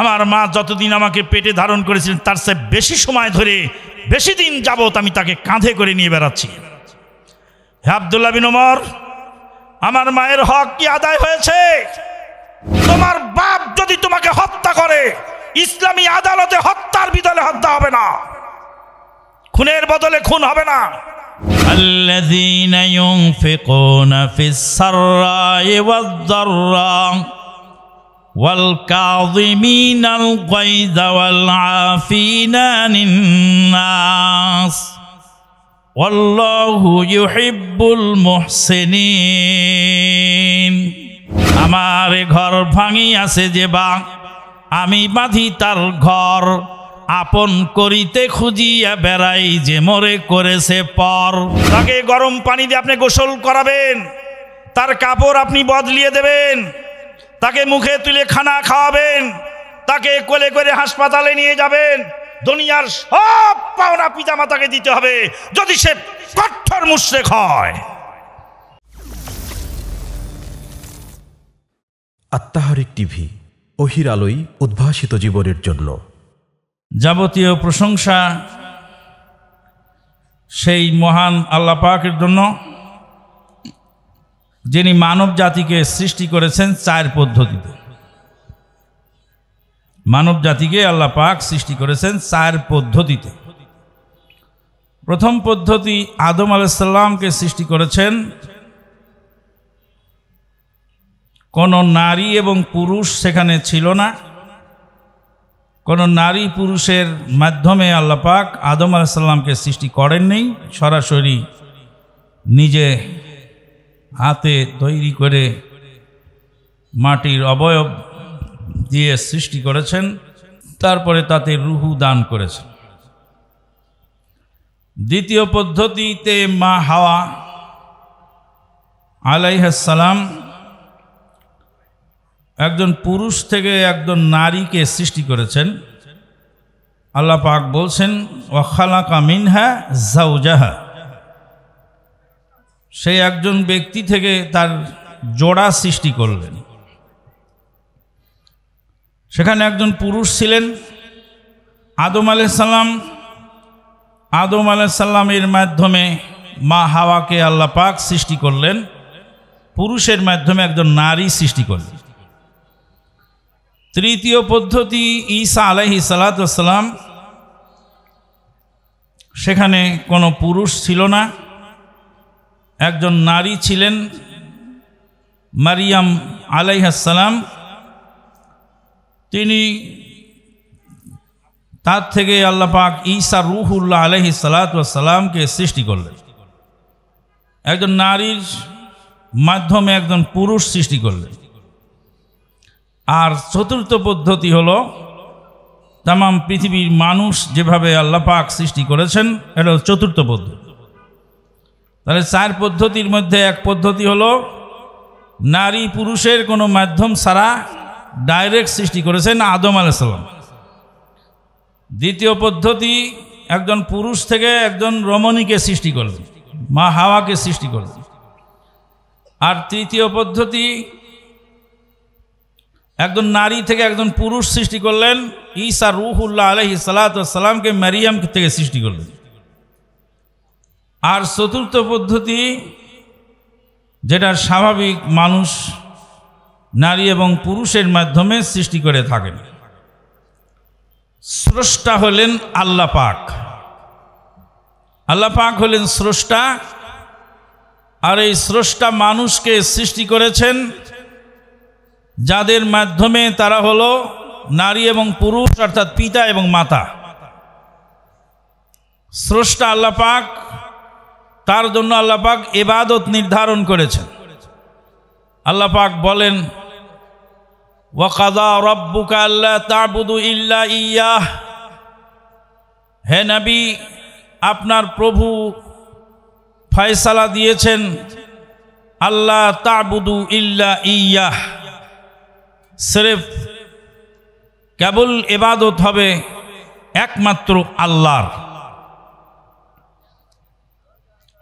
আমার মা যতদিন আমাকে পেটে ধারণ করেছিলেন তার চেয়ে বেশি সময় ধরে বেশি দিন যাবত আমি তাকে কাঁধে করে নিয়ে বেড়াচ্ছি। হে আব্দুল্লাহ বিন ওমর, আমার মায়ের হক কি আদায় হয়েছে? তোমার বাপ যদি তোমাকে হত্যা করে ইসলামী আদালতে হত্যার বিদলে হত্যা হবে না, খুনের বদলে খুন হবে না। আল্লাযীনা ইউনফিকুনা ফিস সাররাই ওয়াদ দাররা ওয়াল কাযিমিনাল গায়যা ওয়াল আফিনা আনিন নাস ওয়াল্লাহু ইউহিব্বুল মুহসিনিন। আমার ঘর ভাঙিয়াছে যে বা আমি বাঁধি তার ঘর, আপন করিতে খুঁজিয়া বেড়াই যে মরে করেছে পর। তাকে গরম পানি দিয়ে আপনি গোসল করাবেন, তার কাপড় আপনি বদলিয়ে দেবেন, তাকে মুখে তুলে খানা খাওয়াবেন, তাকে কোলে করে হাসপাতালে নিয়ে যাবেন। দুনিয়ার সব পাওনা পিতামাতাকে দিতে হবে যদি সে কঠোর মুশরিক হয়। আত্মাহারিক টিভি, ওহির আলোয় উদ্ভাসিত জীবনের জন্য। যাবতীয় প্রশংসা সেই মহান আল্লাহ পাকের জন্য, যিনি মানব জাতিকে সৃষ্টি করেছেন চার পদ্ধতিতে। মানব জাতিকে আল্লাহ পাক সৃষ্টি করেছেন চার পদ্ধতিতে। প্রথম পদ্ধতি, আদম আলাইহিস সালামকে সৃষ্টি করেছেন কোনো নারী এবং পুরুষ সেখানে ছিল না। কোনো নারী পুরুষের মাধ্যমে আল্লাহ পাক আদম আলাইহিস সালামকে সৃষ্টি করেননি, সরাসরি নিজে হাতে তৈরি করে মাটির অবয়ব দিয়ে সৃষ্টি করেছেন, তারপরে তাতে রুহু দান করেছেন। দ্বিতীয় পদ্ধতিতে মা হাওয়া আলাইহিস সালাম একজন পুরুষ থেকে একজন নারীকে সৃষ্টি করেছেন। আল্লাহ পাক বলছেন ওয়া খালাকা মিনহা যাওজাহা, সেই একজন ব্যক্তি থেকে তার জোড়া সৃষ্টি করলেন। সেখানে একজন পুরুষ ছিলেন আদম আলাইহিস সালাম। আদম আলাইহিস সালামের মাধ্যমে মা হাওয়াকে আল্লাহ পাক সৃষ্টি করলেন, পুরুষের মাধ্যমে একজন নারী সৃষ্টি করলেন। তৃতীয় পদ্ধতি ঈসা আলাইহিস সালাতু ওয়াস সালাম, সেখানে কোনো পুরুষ ছিল না, একজন নারী ছিলেন মারিয়াম আলাইহিস সালাম। তিনি তার থেকে আল্লাহ পাক ঈসা রূহুল্লাহ আলাইহিস সালাতু ওয়াস সালামকে সৃষ্টি করলেন। একজন নারীর মাধ্যমে একজন পুরুষ সৃষ্টি করলেন। আর চতুর্থ পদ্ধতি হলো তাম পৃথিবীর মানুষ যেভাবে আল্লাহ পাক সৃষ্টি করেছেন, এটা হলো চতুর্থ পদ্ধতি। তাহলে চার পদ্ধতির মধ্যে এক পদ্ধতি হলো নারী পুরুষের কোনো মাধ্যম ছাড়া ডাইরেক্ট সৃষ্টি করেছেন আদম আলাইহিস সালাম। দ্বিতীয় পদ্ধতি, একজন পুরুষ থেকে একজন রমণীকে সৃষ্টি করলেন, মা হাওয়াকে সৃষ্টি করলেন। আর তৃতীয় পদ্ধতি, একজন নারী থেকে একজন পুরুষ সৃষ্টি করলেন, ঈসা রূহুল্লাহ আলাইহিস সালাতু ওয়াস সালামকে মারিয়াম থেকে সৃষ্টি করলেন। আর চতুর্থ পদ্ধতি, যেটা স্বাভাবিক মানুষ নারী এবং পুরুষের মাধ্যমে সৃষ্টি করে থাকেন। স্রষ্টা হলেন আল্লাহ পাক। আল্লাহ পাক হলেন স্রষ্টা, আর এই স্রষ্টা মানুষকে সৃষ্টি করেছেন যাদের মাধ্যমে তারা হলো নারী এবং পুরুষ, অর্থাৎ পিতা এবং মাতা। স্রষ্টা আল্লাহ পাক, তার জন্য আল্লাহ পাক ইবাদত নির্ধারণ করেছেন। আল্লাহ পাক বলেন ওয়া কাযা রাব্বুকা আল্লা তা'বুদু ইল্লা ইয়্যাহ, হে নবী আপনার প্রভু ফয়সালা দিয়েছেন আল্লা তা'বুদু ইল্লা ইয়্যাহ, সির্ফ কেবল ইবাদত হবে একমাত্র আল্লাহর।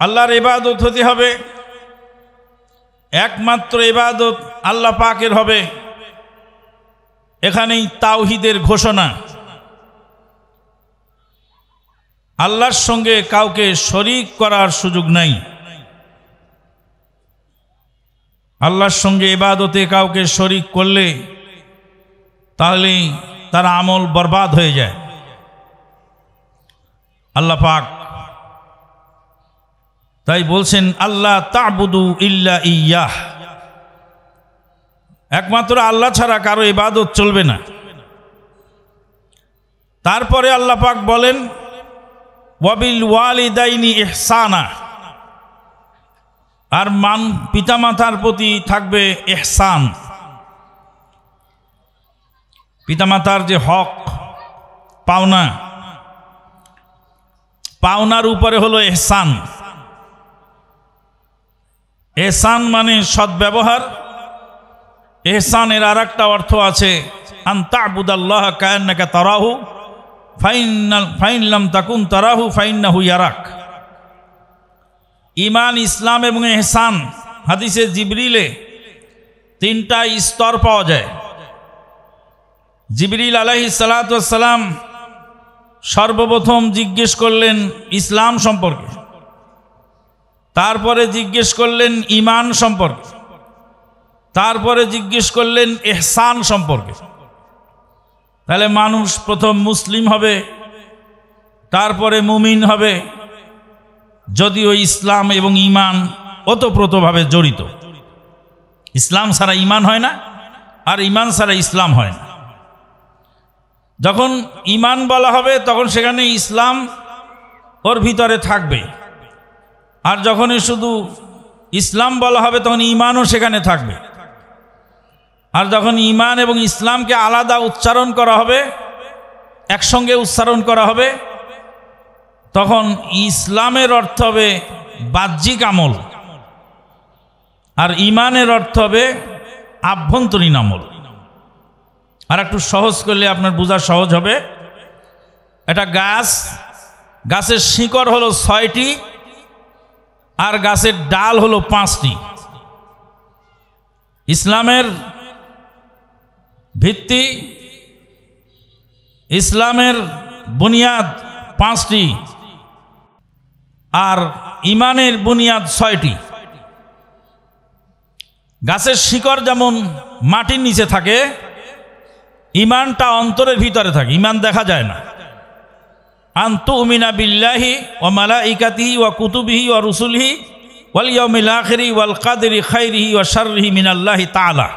আল্লাহর ইবাদত হতে হবে, একমাত্র ইবাদত আল্লাহ পাকের হবে। এখানেই তাওহীদের ঘোষণা। আল্লাহর সঙ্গে কাউকে শরীক করার সুযোগ নাই। আল্লাহর সঙ্গে ইবাদতে কাউকে শরীক করলে তাহলে তার আমল বরবাদ হয়ে যায়। আল্লাহ পাক তাই বলছেন, আল্লাহ তা'বুদু ইল্লা ইয়্যাহ, একমাত্র আল্লাহ ছাড়া কারো ইবাদত চলবে না। তারপরে আল্লাহ পাক বলেন, ওয়াবিল ওয়ালিদাইনি ইহসানা, আর পিতামাতার প্রতি থাকবে ইহসান। পিতামাতার যে হক পাওনা, পাওনার উপরে হলো ইহসান। ইহসান মানে সদ্ব্যবহার। ইহসানের আর একটা অর্থ আছে, আন তা'বুদাল্লাহ কাআন্নাকা তারাহু ফাইন লাম তাকুন তারাহু ফাইন্নাহু ইয়ারাক। ঈমান, ইসলাম এবং ইহসান, হাদিসে জিবরিলে তিনটা স্তর পাওয়া যায়। জিবরিল আলাইহিস সালাতু ওয়াস সালাম সর্বপ্রথম জিজ্ঞেস করলেন ইসলাম সম্পর্কে, তারপরে জিজ্ঞেস করলেন ঈমান সম্পর্কে, তারপরে জিজ্ঞেস করলেন ইহসান সম্পর্কে। তাহলে মানুষ প্রথম মুসলিম হবে, তারপরে মুমিন হবে, যদিও ইসলাম এবং ঈমান ওতপ্রোতভাবে জড়িত। ইসলাম ছাড়া ঈমান হয় না, আর ঈমান ছাড়া ইসলাম হয় না। যখন ঈমান বলা হবে তখন সেখানে ইসলাম ওর ভিতরে থাকবে, আর যখনই শুধু ইসলাম বলা হবে তখন ঈমানও সেখানে থাকবে। আর যখন ঈমান এবং ইসলামকে আলাদা উচ্চারণ করা হবে, একসঙ্গে উচ্চারণ করা হবে, তখন ইসলামের অর্থ হবে বাহ্যিক আমল, আর ঈমানের অর্থ হবে আভ্যন্তরীণ আমল। আর একটু সহজ করলে আপনার বোঝা সহজ হবে। এটা গাছ, গাছের শিকড় হলো 6টি, আর গাছের ডাল হলো 5টি। ইসলামের ভিত্তি, ইসলামের বুনিয়াদ 5টি, আর ঈমানের বুনিয়াদ 6টি। গাছের শিকড় যেমন মাটির নিচে থাকে, ঈমানটা অন্তরের ভিতরে থাকে, ঈমান দেখা যায় না। আন তুমিনা বিল্লাহি ওয়া মালাইকাতিহি ওয়া কুতুবিহি ওয়া রুসুলিহি ওয়াল ইয়াউমিল আখিরি ওয়াল কাদরি খাইরিহি ওয়া শাররিহি মিনাল্লাহি তাআলা।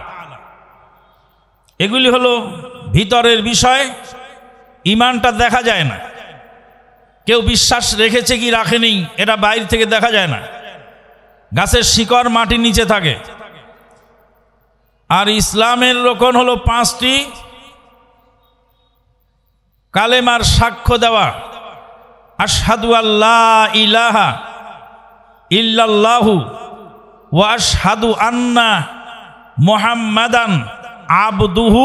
এগুলি হলো ভিতরের বিষয়, ঈমানটা দেখা যায় না। কেউ বিশ্বাস রেখেছে কি রাখেনি এটা বাইরে থেকে দেখা যায় না। গাছের শিকড় মাটির নিচে থাকে। আর ইসলামের রোকন হলো 5টি। কালেমার সাক্ষ্য দেওয়া, আশহাদু আল্লা ইলাহা ইল্লাল্লাহু ওয়া আশহাদু আন্না মুহাম্মাদান আবদুহু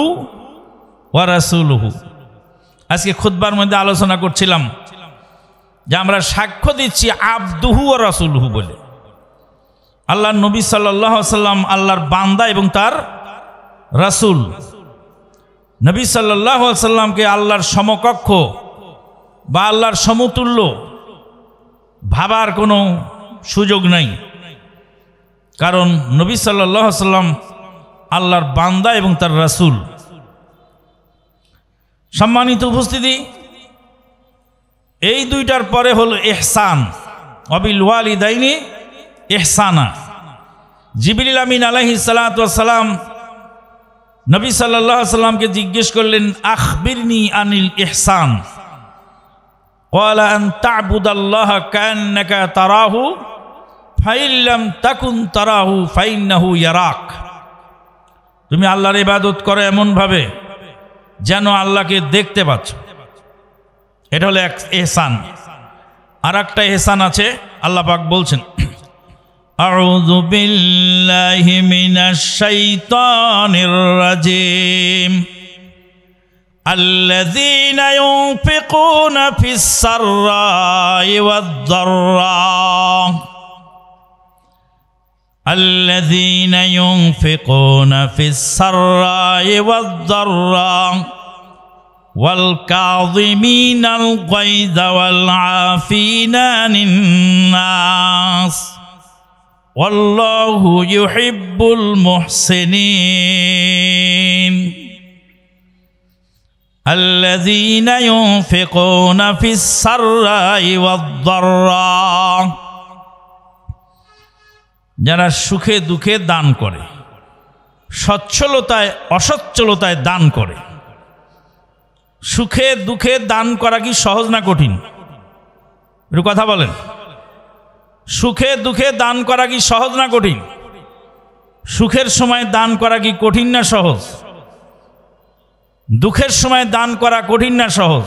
ওয়া রাসূলুহু। আজকে খুতবার মধ্যে আলোচনা করছিলাম যে আমরা সাক্ষ্য দিচ্ছি আবদুহু ওয়া রাসূলুহু বলে। আল্লাহর নবী সাল্লাল্লাহু আলাইহি ওয়াসাল্লাম আল্লাহর বান্দা এবং তার রাসূল। নবী সাল্লাল্লাহু আলাইহি ওয়াসাল্লামকে আল্লাহর সমকক্ষ বা আল্লাহর সমতুল্য ভাবার কোনো সুযোগ নাই, কারণ নবী সাল্লাল্লাহু আলাইহি ওয়াসাল্লাম আল্লাহর বান্দা এবং তার রাসূল। সম্মানিত উপস্থিতি, এই দুইটার পরে হলো ইহসান, ওয়াবিল ওয়ালিদাইনি ইহসানা। জিবরিল আমিন আলাইহিস সালাতু ওয়াস সালাম নবী সাল্লাল্লাহু আলাইহি ওয়াসাল্লামকে জিজ্ঞেস করলেন, আখবিরনি আনিল ইহসান। ক্বালা আন তা'বুদাল্লাহা কাআন্নাকা তারাহু ফাইন লাম তাকুন তারাহু ফাইন্নাহু ইয়ারাক। তুমি আল্লাহর ইবাদত করো এমন ভাবে যেন আল্লাহকে দেখতে পাচ্ছ। এটা হলো এক ইহসান। আর একটা ইহসান আছে, আল্লাহ পাক বলছেন, আউযু বিল্লাহি মিনাশ শাইতানির রাজিম আল্লাযীনা ইউনফিকুনা ফিস সাররাই ওয়াদ দাররা الذين ينفقون في السراء والضراء والكاظمين الغيظ والعافين عن الناس والله يحب المحسنين الذين ينفقون في السراء والضراء যারা সুখে দুঃখে দান করে, সচ্ছলতায় অসচ্ছলতায় দান করে। সুখে দুঃখে দান করা কি সহজ না কঠিন? একটু কথা বলেন। সুখে দুঃখে দান করা কি সহজ না কঠিন? সুখের সময় দান করা কি কঠিন না সহজ? দুঃখের সময় দান করা কঠিন না সহজ?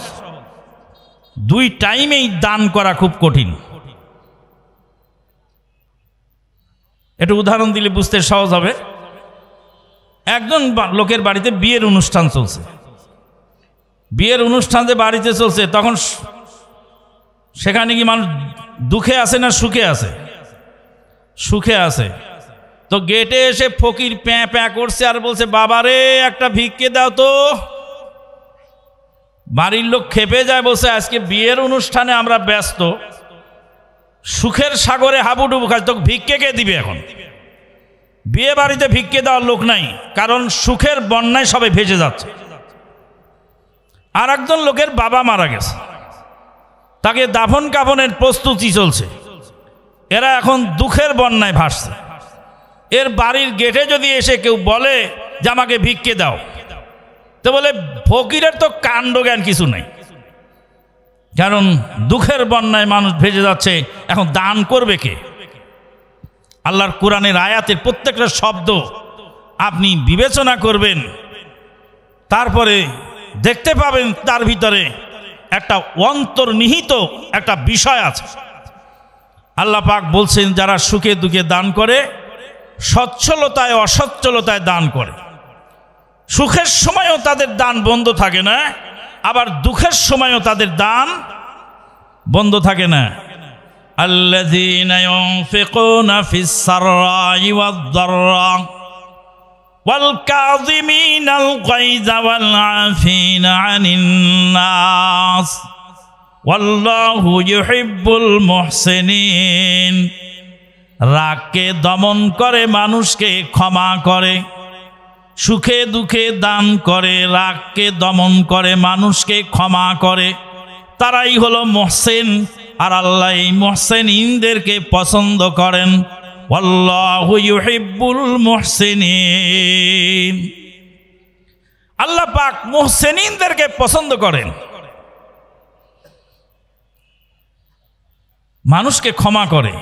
দুই টাইমেই দান করা খুব কঠিন। একটু উদাহরণ দিলে বুঝতে সহজ হবে। একজন লোকের বাড়িতে বিয়ের অনুষ্ঠান চলছে। বিয়ের অনুষ্ঠান যে বাড়িতে চলছে, তখন সেখানে কি মানুষ দুঃখে আছে না সুখে আছে? সুখে আছে। তো গেটে এসে ফকির প্যাঁ প্যাঁ করছে আর বলছে, বাবারে একটা ভিক্ষে দাও তো। বাড়ির লোক খেপে যায়, বলছে আজকে বিয়ের অনুষ্ঠানে আমরা ব্যস্ত, সুখের সাগরে হাবুডুবু খাচ্ছি, তোকে ভিক্ষে কে দিবে? এখন বিয়ে বাড়িতে ভিক্ষে দেওয়ার লোক নাই, কারণ সুখের বন্যায় সবাই ভেসে যাচ্ছে। আর একজন লোকের বাবা মারা গেছে, তাকে দাফন কাফনের প্রস্তুতি চলছে। এরা এখন দুঃখের বন্যায় ভাসছে। এর বাড়ির গেটে যদি এসে কেউ বলে যে আমাকে ভিক্ষে দাও, তো বলে ফকিরের তো কাণ্ড জ্ঞান কিছু নেই, কারণ দুঃখের বন্যায় মানুষ ভেসে যাচ্ছে, এখন দান করবে কে? আল্লাহর কোরআনের আয়াতের প্রত্যেকটা শব্দ আপনি বিবেচনা করবেন, তারপরে দেখতে পাবেন তার ভিতরে একটা অন্তর্নিহিত একটা বিষয় আছে। আল্লাহ পাক বলছেন, যারা সুখে দুঃখে দান করে, সচ্ছলতায় অসচ্ছলতায় দান করে। সুখের সময়ও তাদের দান বন্ধ থাকে না, আবার দুঃখের সময়ও তাদের দান বন্ধ থাকে না। আল্লাযীনা ইউনফিকুনা ফিস সাররাই ওয়াদ দাররা ওয়াল কাযিমিনাল গায়যা ওয়াল আফিনা আনিন নাস ওয়াল্লাহু ইউহিব্বুল মুহসিনিন। রাগকে দমন করে, মানুষকে ক্ষমা করে। সুখে দুঃখে দান করে, রাগকে দমন করে, মানুষকে ক্ষমা করে। তারাই হলো মুহসিন, আর আল্লাহ এই মুহসিনদেরকে পছন্দ করেন। আল্লাহু ইউহিব্বুল মুহসিনিন। আল্লাহ পাক মুহসিনদেরকে পছন্দ করেন। মানুষকে ক্ষমা করে।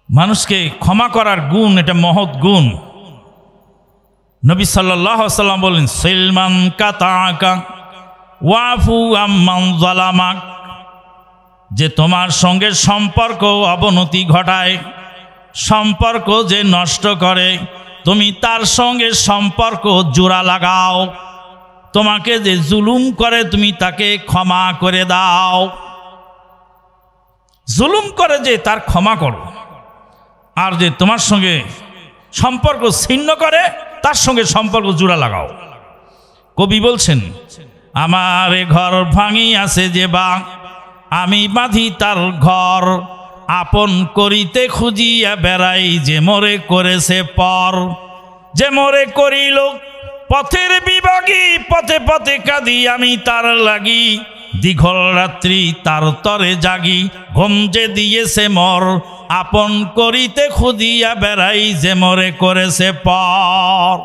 মানুষকে ক্ষমা করার গুণ, এটা মহৎ গুণ। নবী সাল্লাল্লাহু আলাইহি ওয়াসাল্লাম বলেন, সিলমান কাতাকা ওয়াফু আম্মান যালামাক। যে তোমার সঙ্গে সম্পর্ক অবনতি ঘটায়, সম্পর্ক যে নষ্ট করে, তুমি তার সঙ্গে সম্পর্ক জোড়া লাগাও। তোমাকে যে জুলুম করে, তুমি তাকে ক্ষমা করে দাও। জুলুম করে যে, তার ক্ষমা করো। আর যে তোমার সঙ্গে সম্পর্ক ছিন্ন করে, তার সঙ্গে সম্পর্ক জোড়া লাগাও। কবি বলছেন, আমার ঘর ভাঙি আছে যে বা, আমি বাঁধি তার ঘর। আপন করিতে খুঁজিয়া বেড়াই, যে মোরে করেছে পর। যে মোরে করিল পথের বিভাগী, পথে পথে কাঁদি আমি তার লাগি। দীঘল রাত্রি তার তরে জাগি, ঘুম যে দিয়েছে মর। আপন করিতে খুঁজিয়া বেড়াই, যে মোরে করেছে পর।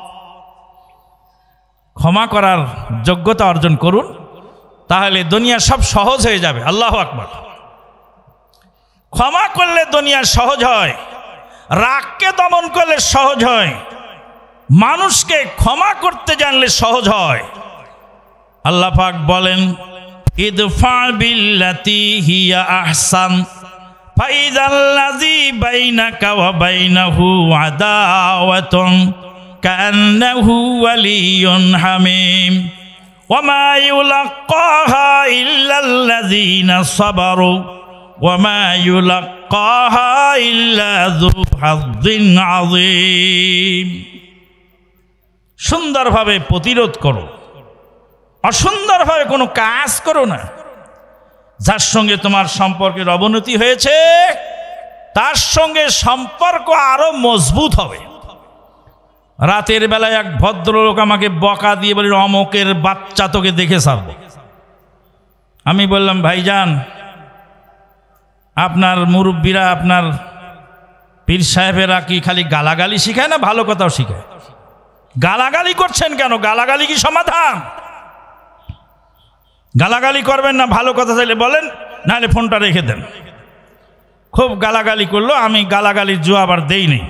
ক্ষমা করার যোগ্যতা অর্জন করুন, তাহলে দুনিয়া সব সহজ হয়ে যাবে। আল্লাহু আকবার। ক্ষমা করলে দুনিয়া সহজ হয়, রাগকে দমন করলে সহজ হয়, মানুষকে ক্ষমা করতে জানলে সহজ হয়। আল্লাহ পাক বলেন, ইদফা বিল্লাতি হিয়া আহসান ফাইযাল্লাযী বাইনাকা ওয়া বাইনাহু আদাওয়াতুন কান্নাহু ওয়ালিয়্যুন হামীম ওয়া মা ইউলাক্কাহা ইল্লাল্লাযীনা সাবারু وما يلقاها إلا ذو حظ عظيم। সুন্দরভাবে প্রতিরোধ করো, অসুন্দরভাবে কোনো কাজ করো না। যার সঙ্গে তোমার সম্পর্কের অবনতি হয়েছে তার সঙ্গে সম্পর্ক আরো মজবুত হবে। রাতের বেলায় এক ভদ্রলোক আমাকে বকা দিয়ে বলে, অমকের বাচ্চা তোকে দেখে ছাড়ব। আমি বললাম, ভাইজান আপনার মুরব্বীরা, আপনার পীর সাহেবেরা কি খালি গালাগালি শিখায় না ভালো কথাও শিখায়? গালাগালি করছেন কেন? গালাগালি কি সমাধান? গালাগালি করবেন না, ভালো কথা চাইলে বলেন, নাহলে ফোনটা রেখে দেন। খুব গালাগালি করলো, আমি গালাগালির জবাব আর দেই নেই।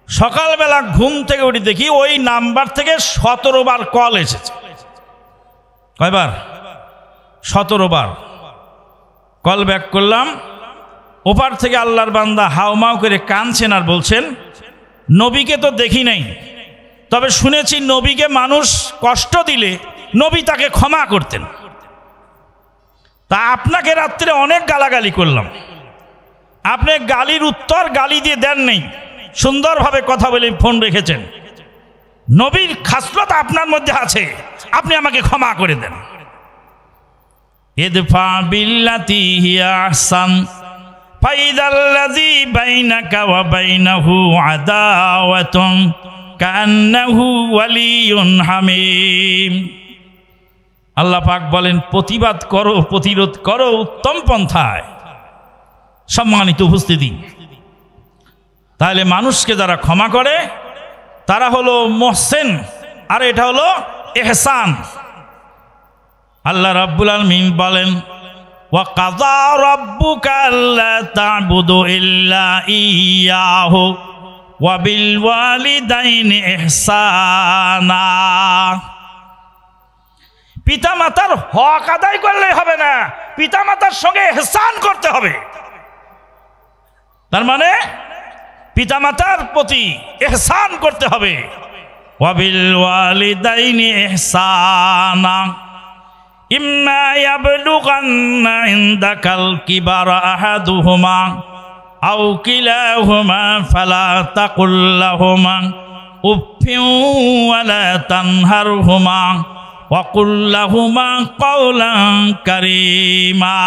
সকালবেলা ঘুম থেকে উঠে দেখি ওই নাম্বার থেকে 17 বার কল এসেছে। কয়বার? 17 বার। কল ব্যাক করলাম, ওপার থেকে আল্লাহর বান্দা হাউমাউ করে কাঁদছেন আর বলছেন, নবীকে তো দেখি নাই, তবে শুনেছি নবীকে মানুষ কষ্ট দিলে নবী তাকে ক্ষমা করতেন। তা আপনাকে রাত্রে অনেক গালাগালি করলাম, আপনি গালির উত্তর গালি দিয়ে দেন নেই, সুন্দরভাবে কথা বলে ফোন রেখেছেন। নবীর খাসলত আপনার মধ্যে আছে, আপনি আমাকে ক্ষমা করে দেন। ইদফা বিল্লাতি হিয়া আহসান ফাইদাল্লাযী বাইনাকা ওয়া বাইনাহু আদাওয়াতুন কান্নাহু ওয়ালিয়ুন হামীম। আল্লাহ পাক বলেন, প্রতিবাদ করো, প্রতিরোধ করো উত্তম পন্থায়। সম্মানিত উপস্থিতি, তাহলে মানুষকে যারা ক্ষমা করে তারা হলো মুহসিন, আর এটা হলো ইহসান। আল্লাহ রাব্বুল আলামিন বলেন, ওয়া কাযা রাব্বুকা আল্লা তা'বুদু ইল্লা ইয়্যাহু ওয়া বিল ওয়ালিদাইনি ইহসানা। পিতামাতার হক আদায় করলে হবে না, পিতামাতার সঙ্গে ইহসান করতে হবে। তার মানে পিতামাতার প্রতি ইহসান করতে হবে। ওয়া বিল ওয়ালিদাইনি ইহসানা ইম্মা ইয়াবলুগান্না ইনদাকাল কিবারা আহাদুহুমা আও কিলাহুমা ফালা তাকুল লাহুমা উফফিন ওয়ালা তানহারহুমা ওয়া কুল লাহুমা কাওলান কারীমা।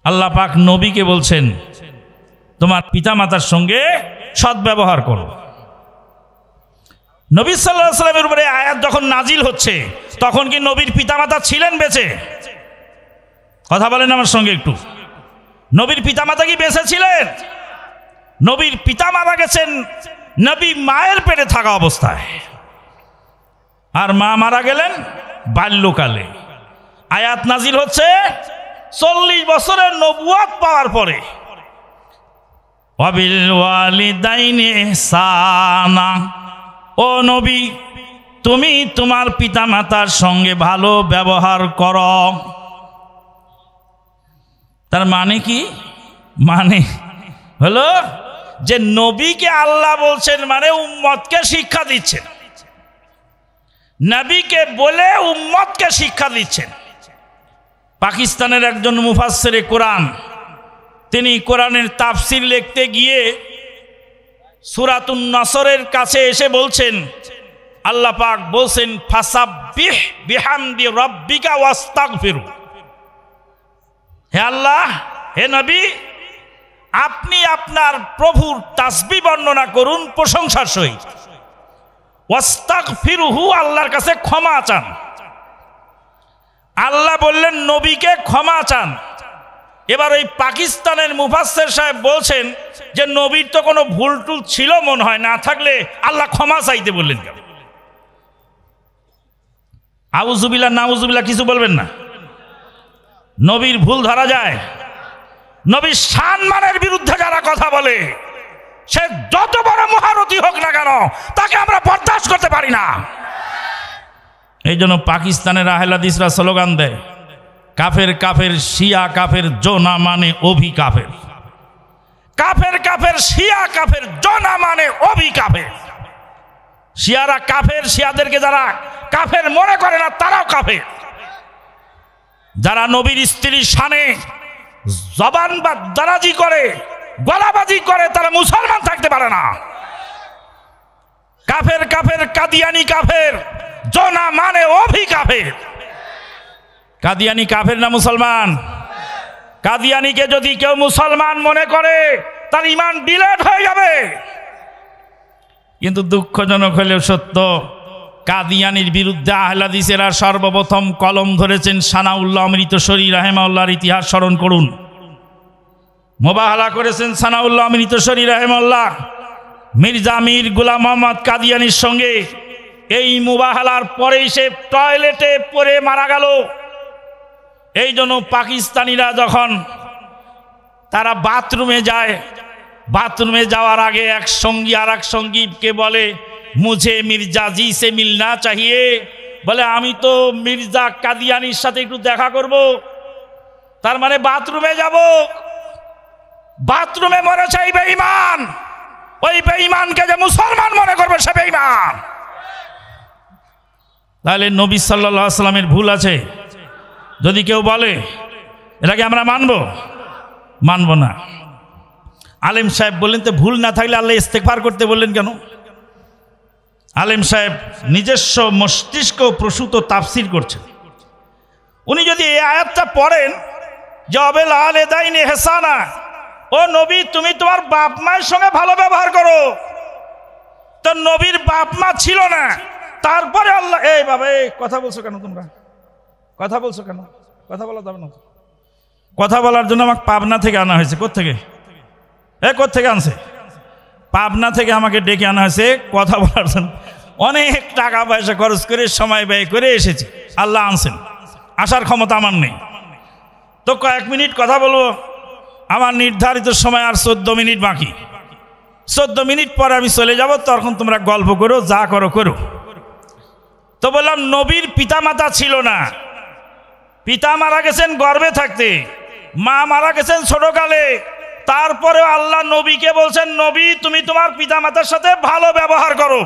আল্লাহ পাক নবীকে বলছেন, তোমার পিতামাতার সঙ্গে সদ্ব্যবহার করো। নবী সাল্লাল্লাহু আলাইহি ওয়াসাল্লামের উপরে আয়াত যখন নাজিল হচ্ছে তখন কি নবীর পিতামাতা ছিলেন বেঁচে? কথা বলেন আমার সঙ্গে একটু। নবীর পিতামাতা কি বেঁচে ছিলেন? নবীর পিতা মারা গেছেন নবী মায়ের পেটে থাকা অবস্থায়, আর মা মারা গেলেন বাল্যকালে। আয়াত নাজিল হচ্ছে 40 বছরের নবুয়ত পাওয়ার পরে। ওয়াবিল ওয়ালিদাইনি ইহসানা, ও নবী তুমি তোমার পিতামাতার সঙ্গে ভালো ব্যবহার করো। তার মানে কি? মানে হলো যে নবীকে আল্লাহ বলছেন মানে উম্মতকে শিক্ষা দিচ্ছেন, নবীকে বলে উম্মতকে শিক্ষা দিচ্ছেন। পাকিস্তানের একজন মুফাসসিরে কোরআন, তিনি কোরআনের তাফসির লিখতে গিয়ে সূরাতুন নসরের কাছে এসে বলছেন, আল্লাহ পাক বলছেন ফাসাব্বিহ বিহামদি রাব্বিকা ওয়াস্তাগফিরু। হে আল্লাহ, হে নবী, আপনি আপনার প্রভুর তাসবিহ বর্ণনা করুন প্রশংসার সহিত। ওয়াস্তাগফিরুহু, আল্লাহর কাছে ক্ষমা চান। আল্লাহ বললেন নবীকে ক্ষমা চান। এবার ওই পাকিস্তানের মুফাসসির সাহেব বলছেন যে নবীর তো কোনো ভুল টুল ছিল মনে হয়, না থাকলে আল্লাহ ক্ষমা চাইতে বললেন কেন? আউযুবিল্লাহ নাউযুবিল্লাহ কিছু বলবেন না। নবীর ভুল ধরা যায়। নবীর সম্মানের বিরুদ্ধে যারা কথা বলে সে যত বড় মহারথী হোক না কেন তাকে আমরা বরদাস্ত করতে পারি না। এই জন্য পাকিস্তানের আহলে হাদিসরা স্লোগান দেয়, কাফের কাফের শিয়া কাফের জোনা মানে অভি কাফের। কাফের কাফের শিয়া কাফের জোনা মানে অভি কাফের। শিয়ারা কাফের, শিয়াদেরকে যারা কাফের মনে করে না তারাও কাফের। যারা নবীর স্ত্রীর শানে জবান বা দারাজি করে, গলাবাজি করে, তারা মুসলমান থাকতে পারে না। কাফের কাফের, কাদিয়ানি কাফের, জনা মানে অভি কাফের। কাদিয়ানি কাফের না মুসলমান? কাদিয়ানিকে যদি কেউ মুসলমান মনে করে তার ঈমান ডিলেট হয়ে যাবে। কিন্তু দুঃখজনক হলেও সত্য, কাদিয়ানির বিরুদ্ধে আহলে হাদিসেরা সর্বপ্রথম কলম ধরেছেন সানাউল্লাহ অমৃতসরী রাহিমাহুল্লাহর ইতিহাস স্মরণ করুন। মোবাহালা করেছেন সানাউল্লাহ অমৃতসরী রাহিমাহুল্লাহ মির্জা মীর গোলাম মোহাম্মদ কাদিয়ানির সঙ্গে। এই মুবাহালার পরেই সে টয়লেটে পড়ে মারা গেল। এই জন্য পাকিস্তানিরা যখন তারা বাথরুমে যায়, বাথরুমে যাওয়ার আগে এক সঙ্গী আর এক সঙ্গীকে বলে, মুঝে মির্জা জি সে মিলনা চাহিয়ে, বলে আমি তো মির্জা কাদিয়ানির সাথে একটু দেখা করব। তার মানে বাথরুমে যাব। বাথরুমে মরে চাই বেঈমান, ওই বেঈমানকে যে মুসলমান মনে করবে সে বেঈমান। তাহলে নবী সাল্লাল্লাহু আলাইহি ওয়াসাল্লামের ভুল আছে যদি কেউ বলে, এটাকে আমরা মানব না। আলেম সাহেব বললেন তো ভুল না থাকলে আল্লাহ ইস্তেগফার করতে বললেন কেন? আলেম সাহেব নিজস্ব মস্তিষ্ক প্রসূত তাফসির করছেন। উনি যদি এই আয়াতটা পড়েন যে অবেল আলেদাইন ইহসানা, ও নবী তুমি তোমার বাপ মায়ের সঙ্গে ভালো ব্যবহার করো, তো নবীর বাপ মা ছিল না, তারপরে আল্লাহ, এই বাবা এই কথা বলছো কেন? তোমরা কথা বলছো কেন? কথা বলা যাবে না। কথা বলার জন্য আমাকে পাবনা থেকে আনা হয়েছে। কোত্থেকে? কোত্থেকে আনছে? পাবনা থেকে আমাকে ডেকে আনা হয়েছে কথা বলার জন্য। অনেক টাকা পয়সা খরচ করে সময় ব্যয় করে এসেছি, আল্লাহ আনছেন, আসার ক্ষমতা আমার নেই। তো কয়েক মিনিট কথা বলবো, আমার নির্ধারিত সময় আর 14 মিনিট বাকি। 14 মিনিট পরে আমি চলে যাব, তখন তোমরা গল্প করো, যা করো করো। তো বললাম নবীর পিতামাতা ছিল না, পিতা মারা গেছেন গর্ভে থাকতে, মা মারা গেছেন ছোটকালে। তারপরে আল্লাহ নবীকে বলছেন, নবী তুমি তোমার পিতামাতার সাথে ভালো ব্যবহার করো।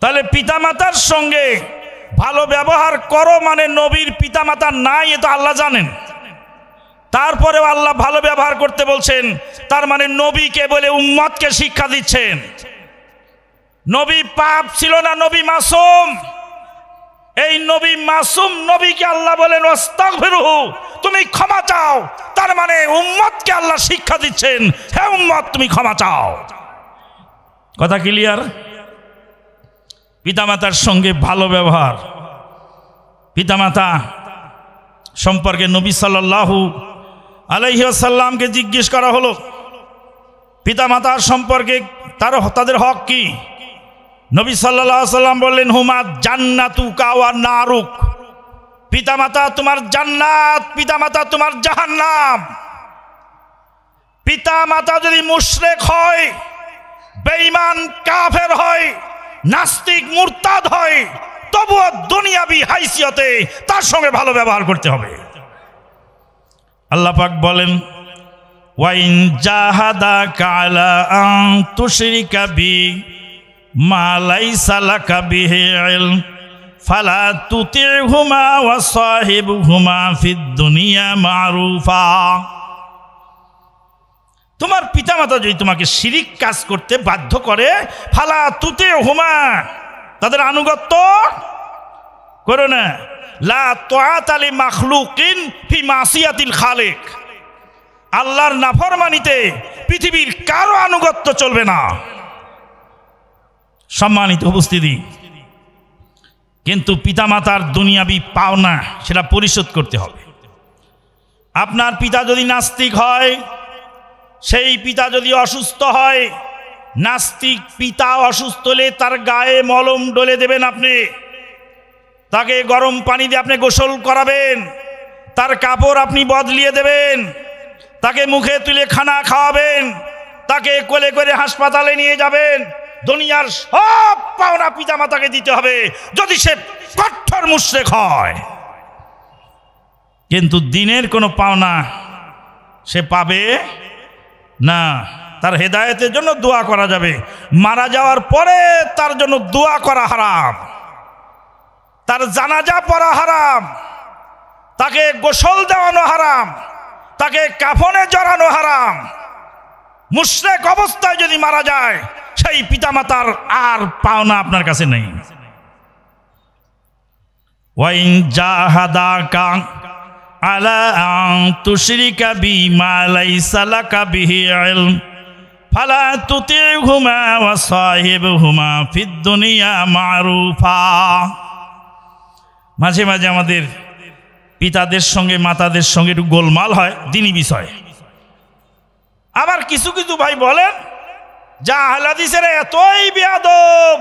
তাহলে পিতামাতার সঙ্গে ভালো ব্যবহার করো মানে নবীর পিতামাতা নাই, এ তো আল্লাহ জানেন। তারপরেও আল্লাহ ভালো ব্যবহার করতে বলছেন, তার মানে নবীকে বলে উম্মতকে শিক্ষা দিচ্ছেন। নবী পাপ ছিল না, নবী মাসুম। এই নবী মাসুম নবীকে আল্লাহ বলেন আস্তাগফিরুহু, তুমি ক্ষমা চাও। তার মানে উম্মতকে আল্লাহ শিক্ষা দিচ্ছেন, হে উম্মত তুমি ক্ষমা চাও। কথা ক্লিয়ার? পিতামাতার সঙ্গে ভালো ব্যবহার। পিতামাতা সম্পর্কে নবী সাল্লাল্লাহু আলাইহি ওয়াসাল্লামকে জিজ্ঞেস করা হলো, পিতামাতার সম্পর্কে তাদের হক কি? নবী সাল্লাল্লাহু আলাইহি ওয়াসাল্লাম বললেন, হুমা জান্নাতুকা ওয়া নারুক, পিতামাতা তোমার জান্নাত, পিতামাতা তোমার জাহান্নাম। পিতামাতা যদি মুশরিক হয়, বেঈমান কাফের হয়, নাস্তিক মুরতাদ হয়, তবুও দুনিয়াবি হাইসিয়তে তার সঙ্গে ভালো ব্যবহার করতে হবে। আল্লাহ পাক বলেন, ওয়াইন জাহাদাকা আলা আন তুশরিকা বি মা লাইসা লাকা বিহি ইলম ফালা তুতি'হুমা ওয়া সাহিবহুমা ফিদ দুনিয়া মারুফা। তোমার পিতামাতা যদি তোমাকে শিরিক কাজ করতে বাধ্য করে, ফালা তুতি'হুমা, তাদের আনুগত্য করো না। লা তাআতা লি মাখলুকিন ফি মাসিয়াতিল খালিক, আল্লাহর নাফরমানিতে পৃথিবীর কারো আনুগত্য চলবে না। সম্মানিত উপস্থিতি, কিন্তু পিতামাতার দুনিয়াবি পাওনা সেটা পরিশোধ করতে হবে। আপনার পিতা যদি নাস্তিক হয়, সেই পিতা যদি অসুস্থ হয়, নাস্তিক পিতা অসুস্থ হলে তার গায়ে মলম ডলে দেবেন আপনি, তাকে গরম পানি দিয়ে আপনি গোসল করাবেন, তার কাপড় আপনি বদলিয়ে দেবেন, তাকে মুখে তুলে খানা খাওয়াবেন, তাকে কোলে করে হাসপাতালে নিয়ে যাবেন। দুনিয়ার সব পাওনা পিতামাতাকে দিতে হবে যদি সে কঠোর মুশরিক হয়। কিন্তু দিনের কোনো পাওনা সে পাবে না। তার হেদায়েতের জন্য দোয়া করা যাবে, মারা যাওয়ার পরে তার জন্য দোয়া করা হারাম, তার জানাজা পড়া হারাম, তাকে গোসল দেওয়ানো হারাম, তাকে কাফনে জড়ানো হারাম। মুশরিক অবস্থায় যদি মারা যায় সেই পিতামাতার আর পাওনা আপনার কাছে নেই। ওয়াইন জাহাদাকা আলা আন তুশরিকা বিমা লাইসা লাকা বিহি ইলম ফালা তুতি'হুমা ওয়া সাহিবহুমা ফিদ দুনিয়া মারুফা। মাঝে মাঝে আমাদের পিতাদের সঙ্গে মাতাদের সঙ্গে একটু গোলমাল হয় দ্বীনি বিষয়। আবার কিছু কিছু ভাই বলেন যে আহলে হাদিসের এতই বেয়াদব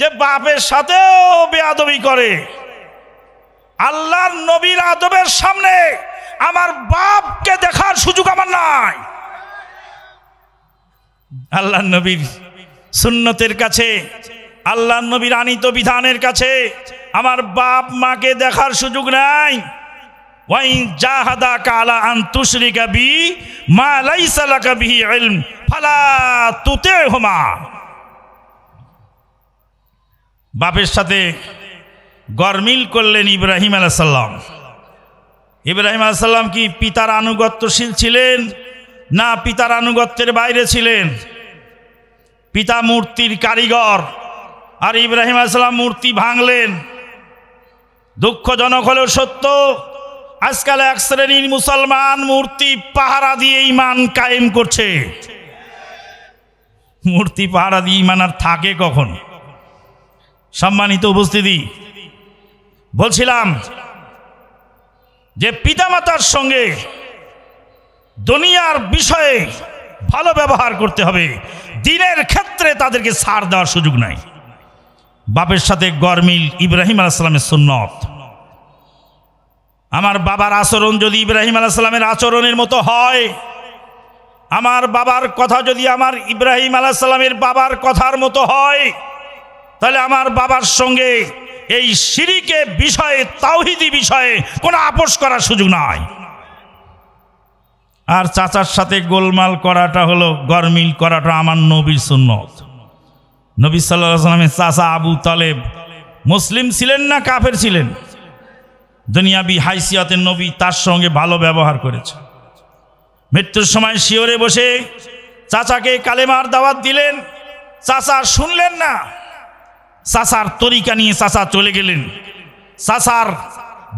যে বাপের সাথেও বেয়াদবি করে। আল্লাহর নবীর আদবের সামনে আমার বাপকে দেখার সুযোগ আমার নাই। আল্লাহর নবীর সুন্নতের কাছে, আল্লাহর নবীর আনিত বিধানের কাছে আমার বাপ মাকে দেখার সুযোগ নাই। ওয়াইন জাহাদাকা আলা আন তুশরিকা বি মা লাইসা লাকা বিহি ইলম ফালা তুতি'হুমা। বাপের সাথে গরমিল করলেন ইব্রাহিম আলাইহিস সালাম। ইব্রাহিম আলাইহিস সালাম কি পিতার আনুগত্যশীল ছিলেন না পিতার আনুগত্যের বাইরে ছিলেন? পিতা মূর্তির কারিগর, আর ইব্রাহিম আলাইহিস সালাম মূর্তি ভাঙলেন। দুঃখজনক হলেও সত্য, আজকাল এক শ্রেণীর মুসলমান মূর্তি পাহারা দিয়ে ঈমান কায়েম করছে। মূর্তি পাহারা দিয়ে ঈমান আর থাকে কখন? সম্মানিত উপস্থিতি, বলছিলাম যে পিতামাতার সঙ্গে দুনিয়ার বিষয়ে ভালো ব্যবহার করতে হবে, দ্বীনের ক্ষেত্রে তাদেরকে ছাড় দেওয়ার সুযোগ নাই। বাপের সাথে গরমিল ইব্রাহিম আলাইহিস সালামের সুন্নত। আমার বাবার আচরণ যদি ইব্রাহিম আলাইহিস সালামের আচরণের মতো হয়, আমার বাবার কথা যদি আমার ইব্রাহিম আলাইহিস সালামের বাবার কথার মতো হয়, তাহলে আমার বাবার সঙ্গে এই শিরকে বিষয়ে, তাওহীদি বিষয়ে কোনো আপোষ করার সুযোগ নাই। আর চাচার সাথে গোলমাল করাটা হলো, গরমিল করাটা আমার নবীর সুন্নত। নবী সাল্লাল্লাহু আলাইহি ওয়াসাল্লামের চাচা আবু তালেব মুসলিম ছিলেন না কাফের ছিলেন? দুনিয়াবি হাইসিয়তের নবী তার সঙ্গে ভালো ব্যবহার করেছে। মৃত্যুর সময় শিয়রে বসে চাচাকে কালেমার দাওয়াত দিলেন, চাচা শুনলেন না। চাচার তরিকা নিয়ে চাচা চলে গেলেন, চাচার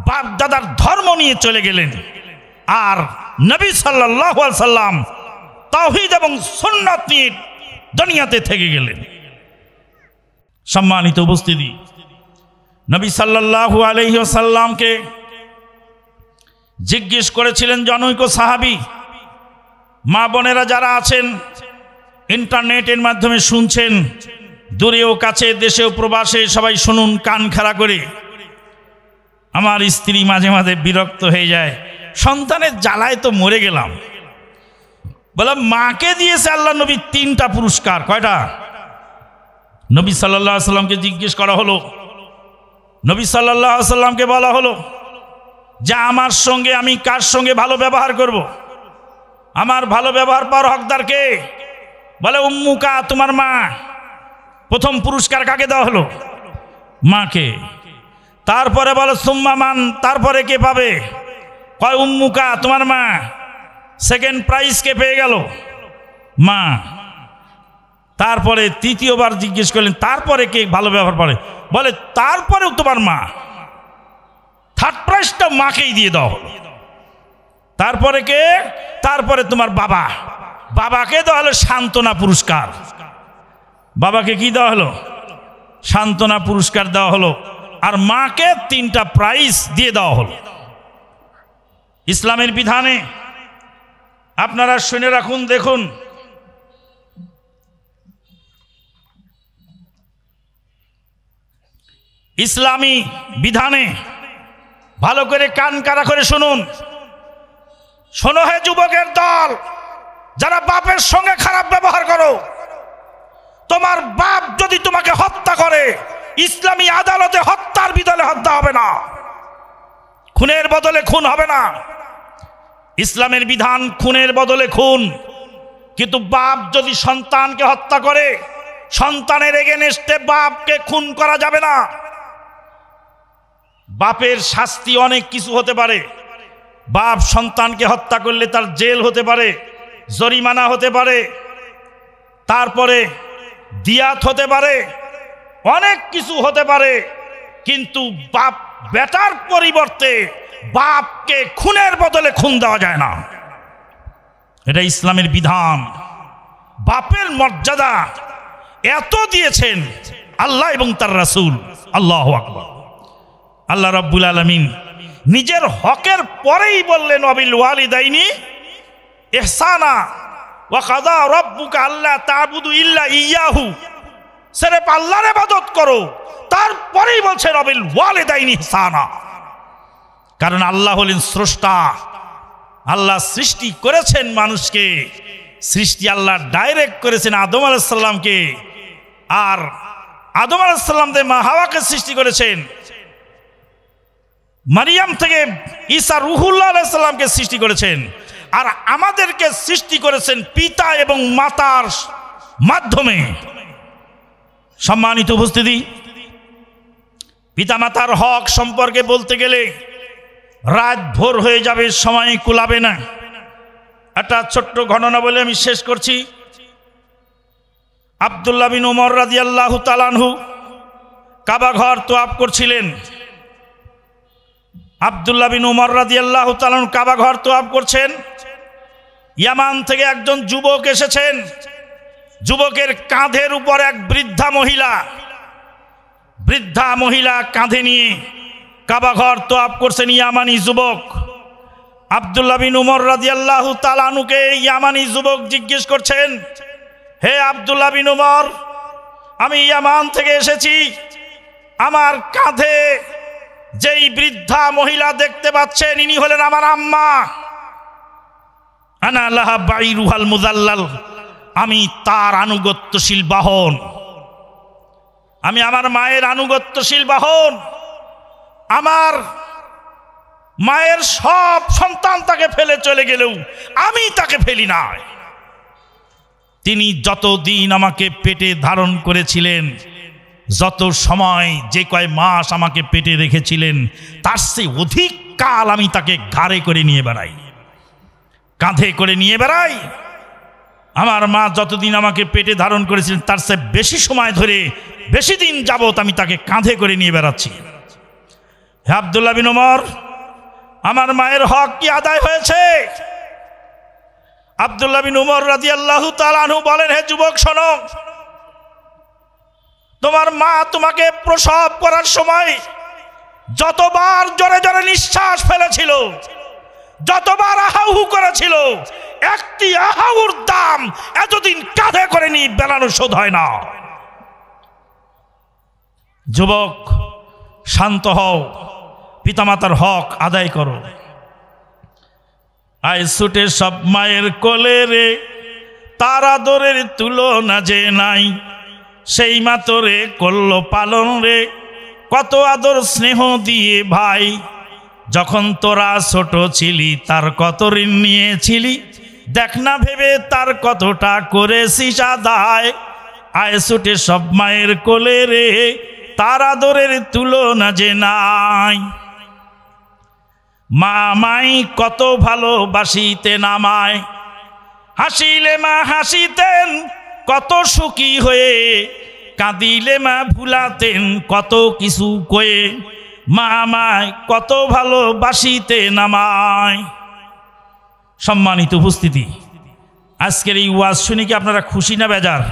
বাপ দাদার ধর্ম নিয়ে চলে গেলেন, আর নবী সাল্লাল্লাহু আলাইহি সাল্লাম তাওহীদ এবং সুন্নাত নিয়ে দুনিয়াতে থেকে গেলেন। সম্মানিত উপস্থিতি, নবী সাল্লাল্লাহু আলাইহি ওয়াসাল্লামকে জিজ্ঞেস করেছিলেন জনৈক সাহাবী। মা বোনেরা যারা আছেন ইন্টারনেটের মাধ্যমে শুনছেন, দূরেও কাছে, দেশেও প্রবাসে, সবাই শুনুন কান খাড়া করে। আমার স্ত্রী মাঝে মাঝে বিরক্ত হয়ে যায়, সন্তানের জ্বালায় তো মরে গেলাম। বলে মাকে দিয়েছে আল্লাহ নবী 3টা পুরস্কার। কয়টা? নবী সাল্লাল্লাহু আলাইহি সাল্লামকে জিজ্ঞেস করা হলো, নবী সাল্লাল্লাহু আলাইহি সাল্লামকে বলা হলো যে আমার সঙ্গে আমি কার সঙ্গে ভালো ব্যবহার করব? আমার ভালো ব্যবহার পাওয়ার হকদার কে? বলে উম্মুকা, তোমার মা। প্রথম পুরস্কার কাকে দেওয়া হলো? মাকে। তারপরে বলে সুম্মা মান, তারপরে কে পাবে? কয় উম্মুকা, তোমার মা। সেকেন্ড প্রাইজ কে পেয়ে গেল? মা। তারপরে তৃতীয়বার জিজ্ঞেস করলেন তারপরে কে ভালো ব্যবহার করে? বলে তারপরেও তোমার মা। থার্ড প্রাইজটা মাকেই দিয়ে দাও। তারপরে কে? তারপরে তোমার বাবা। বাবাকে দেওয়া হলো সান্ত্বনা পুরস্কার। বাবাকে কি দেওয়া হলো? সান্ত্বনা পুরস্কার দেওয়া হলো। আর মাকে 3টা প্রাইজ দিয়ে দেওয়া হলো। ইসলামের বিধানে আপনারা শুনে রাখুন, দেখুন, ইসলামী বিধানে ভালো করে কান কারা করে শুনুন। শোনো হে যুবকের দল, যারা বাপের সঙ্গে খারাপ ব্যবহার করো, তোমার বাপ যদি তোমাকে হত্যা করে, ইসলামী আদালতে হত্যার বিধানে হত্যা হবে না, খুনের বদলে খুন হবে না। ইসলামের বিধান খুনের বদলে খুন। কিন্তু বাপ যদি সন্তানকে হত্যা করে, সন্তানের এগেনস্টে বাপকে খুন করা যাবে না। বাপের শাস্তি অনেক কিছু হতে পারে। বাপ সন্তানকে হত্যা করলে তার জেল হতে পারে, জরিমানা হতে পারে, তারপরে দিয়াত হতে পারে, অনেক কিছু হতে পারে। কিন্তু বাপ বেটার পরিবর্তে বাপকে খুনের বদলে খুন দেওয়া যায় না। এটা ইসলামের বিধান। বাপের মর্যাদা এত দিয়েছেন আল্লাহ এবং তার রাসূল। আল্লাহু আকবার। আল্লাহ রাব্বুল আলামিন নিজের হকের পরেই বললেন ওয়াবিল ওয়ালিদাইনি ইহসানা ওয়া কাযা রাব্বুকা আল্লা তা'বুদু ইল্লা ইয়্যাহু, সির্ফ আল্লাহর ইবাদত করো। তারপরেই বলছেন ওয়াবিল ওয়ালিদাইনি ইহসানা, কারণ আল্লাহ হলেন স্রষ্টা। আল্লাহ সৃষ্টি করেছেন মানুষকে, সৃষ্টি আল্লাহ ডাইরেক্ট করেছেন আদম আলাইহিস সালামকে, আর আদম আলাইহিস সালাম থেকে মা হাওয়াকে সৃষ্টি করেছেন। মারিয়াম থেকে ঈসা রুহুল্লাহ আলাইহিস সালামকে সৃষ্টি করেছেন, আর আমাদেরকে সৃষ্টি করেছেন পিতা এবং মাতার মাধ্যমে। সম্মানিত উপস্থিতি, পিতামাতার হক সম্পর্কে বলতে গেলে রাত ভোর হয়ে যাবে, সময় কুলাবে না। একটা ছোট্ট ঘটনা বলে আমি শেষ করছি। আব্দুল্লাহ বিন উমর রাদিয়াল্লাহু তাআলা আনহু কাবা ঘর তওয়াফ করছিলেন। আব্দুল্লাহ বিন উমর রাদিয়াল্লাহু তাআলা আনহু কাবা ঘর তওয়াফ করছেন। ইয়ামান থেকে একজন যুবক এসেছেন। যুবকের কাঁধের উপর এক বৃদ্ধা মহিলা কাঁধে নিয়ে কাবা ঘর তওয়াফ করছেন ইয়ামানি যুবক। আব্দুল্লাহ বিন উমর রাদিয়াল্লাহু তাআলা আনহুকে ইয়ামানি যুবক জিজ্ঞেস করছেন, হে আব্দুল্লাহ বিন উমর, আমি ইয়ামান থেকে এসেছি, আমার কাঁধে যেই বৃদ্ধা মহিলা দেখতে পাচ্ছেন ইনি হলেন আমার আম্মা। আনা লাহা বাইরুহাল মুযাল্লাল, আমি তার আনুগত্যশীল বাহন, আমি আমার মায়ের আনুগত্যশীল বাহন। আমার মায়ের সব সন্তান তাকে ফেলে চলে গেলেও আমি তাকে ফেলি না। তিনি যতদিন আমাকে পেটে ধারণ করেছিলেন, যত সময়, যে কয় মাস আমাকে পেটে রেখেছিলেন, তার চেয়ে অধিক কাল আমি তাকে ঘাড়ে করে নিয়ে বেড়াই, কাঁধে করে নিয়ে বেড়াই। আমার মা যতদিন আমাকে পেটে ধারণ করেছিলেন তার চেয়ে বেশি সময় ধরে, বেশি দিন যাবত আমি তাকে কাঁধে করে নিয়ে বেড়াচ্ছি। হে আব্দুল্লাহ বিন উমর, আমার মায়ের হক কি আদায় হয়েছে? আব্দুল্লাহ বিন উমর রাদিয়াল্লাহু তাআলা আনহু বলেন, হে যুবক শোনো, তোমার মা তোমাকে প্রসব করার সময় যতবার জোরে জোরে নিঃশ্বাস ফেলেছিল, যতবার আহাহু করেছিল, একটি আহাহুর দাম এতদিন কাঁধে করে নিয়ে বেড়ানো শোধ হয় না। যুবক শান্ত হও, পিতামাতার হক আদায় করো। আয় ছুটে সব মায়ের কোলে রে, তার আদরের তুলনা যে নাই, সেই মা তোরে করলো পালন রে, কত আদর স্নেহ দিয়ে ভাই। যখন তোরা ছোট ছিলি তার কত ঋণ নিয়েছিলি, দেখ না ভেবে তার কতটা করেছিস আদায়। আয় ছুটে সব মায়ের কোলে রে, তার আদরের তুলনা যে নাই। মা মাই কত ভালোবাসিতেন আমায়, হাসিলে মা হাসিতেন কত সুখী হয়ে, কাঁদিলে মা ভুলাতেন কত কিছু কয়ে। মা আমায় কত ভালোবাসিতেন আমায়। সম্মানিত উপস্থিতি, আজকের এই ওয়াজ শুনে কি আপনারা খুশি না বেজার?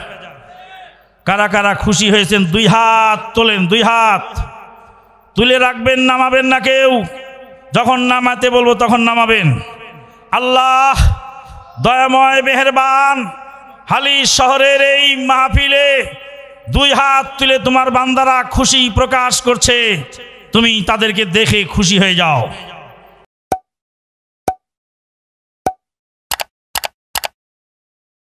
কারা কারা খুশি হয়েছেন দুই হাত তোলেন, দুই হাত তুলে রাখবেন, নামাবেন না কেউ। যখন নামাতে বলবো তখন নামাবেন। আল্লাহ দয়াময় মেহেরবান, হালি শহরের এই মাহফিলে দুই হাত তুলে তোমার বান্দারা খুশি প্রকাশ করছে, তুমি তাদেরকে দেখে খুশি হয়ে যাও।